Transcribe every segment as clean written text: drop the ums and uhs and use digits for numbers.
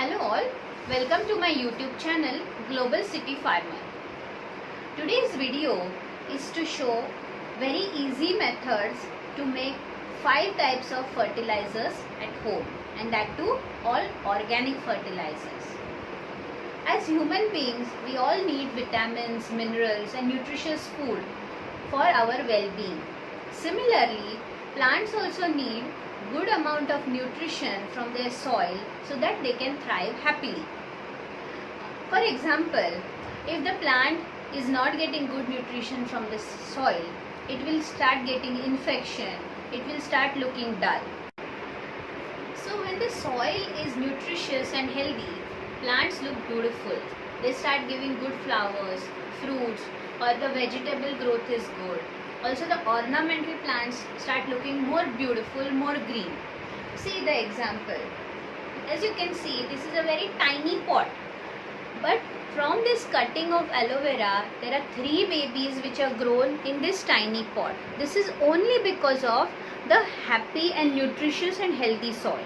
Hello all, welcome to my YouTube channel Global City Farmer. Today's video is to show very easy methods to make 5 types of fertilizers at home, and that too all organic fertilizers. As human beings, we all need vitamins, minerals and nutritious food for our well-being. Similarly, plants also need good amount of nutrition from their soil so that they can thrive happily. For example, if the plant is not getting good nutrition from the soil, it will start getting infection, it will start looking dull. So when the soil is nutritious and healthy, plants look beautiful. They start giving good flowers, fruits, or the vegetable growth is good. Also the ornamental plants start looking more beautiful, more green. See the example. As you can see, this is a very tiny pot. But from this cutting of aloe vera, there are 3 babies which are grown in this tiny pot. This is only because of the happy and nutritious and healthy soil.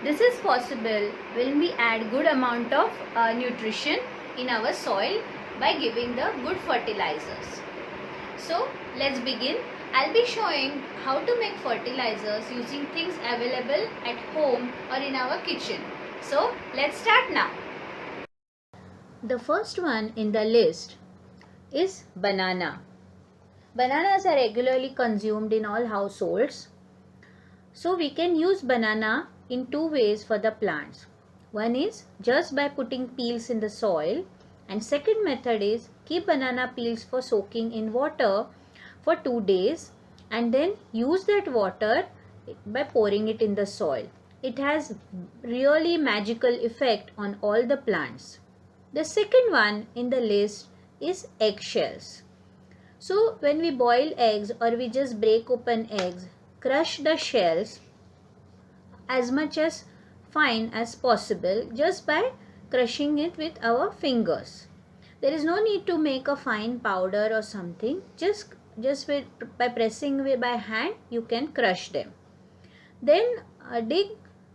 This is possible when we add good amount of nutrition in our soil by giving the good fertilizers. So let's begin. I'll be showing how to make fertilizers using things available at home or in our kitchen. So let's start now. The first one in the list is banana. Bananas are regularly consumed in all households. So we can use banana in 2 ways for the plants. One is just by putting peels in the soil, and second method is keep banana peels for soaking in water for 2 days and then use that water by pouring it in the soil. It has really magical effect on all the plants. The second one in the list is eggshells. So when we boil eggs or we just break open eggs, crush the shells as much as fine as possible just by crushing it with our fingers. There is no need to make a fine powder or something. Just by pressing by hand, you can crush them. Then dig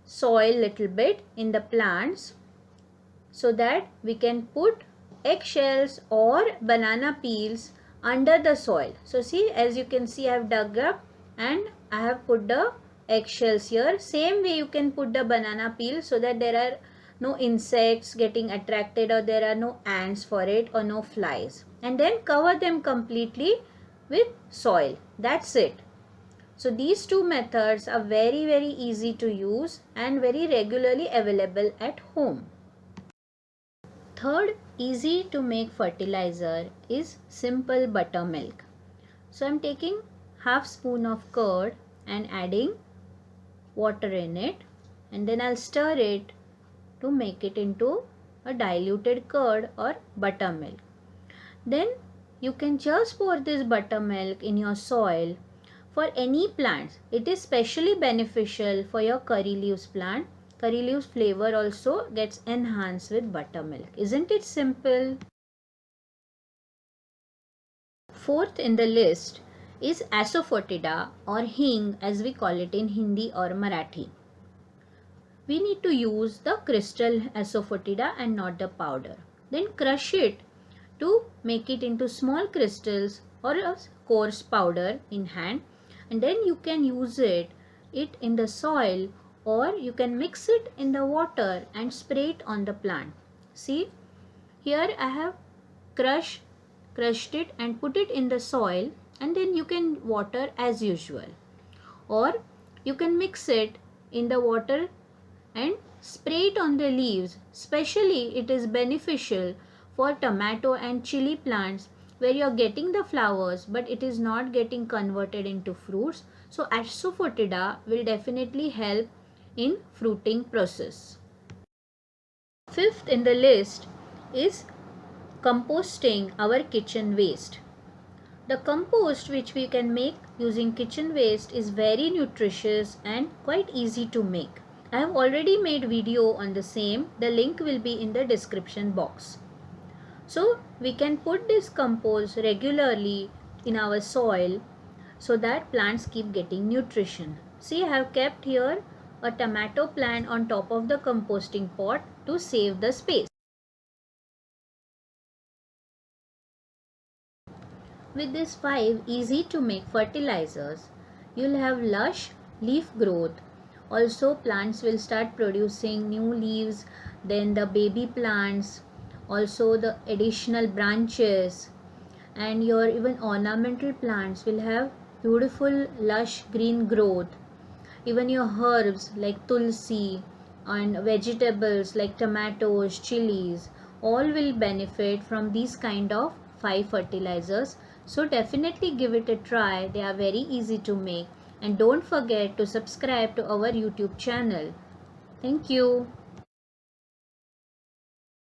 soil little bit in the plants so that we can put eggshells or banana peels under the soil. So see, as you can see, I have dug up and I have put the eggshells here. Same way you can put the banana peel so that there are no insects getting attracted or there are no ants for it or no flies. And then cover them completely with soil. That's it. So these 2 methods are very easy to use and very regularly available at home. Third easy to make fertilizer is simple buttermilk. So I am taking half spoon of curd and adding water in it, and then I'll stir it to make it into a diluted curd or buttermilk. Then you can just pour this buttermilk in your soil for any plants. It is specially beneficial for your curry leaves plant. Curry leaves flavor also gets enhanced with buttermilk. Isn't it simple? Fourth in the list is asafoetida or hing as we call it in Hindi or Marathi. We need to use the crystal asafoetida and not the powder. Then crush it to make it into small crystals or a coarse powder in hand, and then you can use it in the soil or you can mix it in the water and spray it on the plant. See, here I have crushed it and put it in the soil, and then you can water as usual, or you can mix it in the water and spray it on the leaves. Especially it is beneficial for tomato and chili plants where you are getting the flowers but it is not getting converted into fruits. So asafoetida will definitely help in fruiting process. Fifth in the list is composting our kitchen waste. The compost which we can make using kitchen waste is very nutritious and quite easy to make. I have already made video on the same. The link will be in the description box. So we can put this compost regularly in our soil so that plants keep getting nutrition. See, I have kept here a tomato plant on top of the composting pot to save the space. With these 5 easy to make fertilizers, you'll have lush leaf growth. Also, plants will start producing new leaves, then the baby plants, also the additional branches, and your even ornamental plants will have beautiful lush green growth. Even your herbs like tulsi and vegetables like tomatoes, chilies, all will benefit from these kind of 5 fertilizers. So definitely give it a try. They are very easy to make, and don't forget to subscribe to our YouTube channel. Thank you.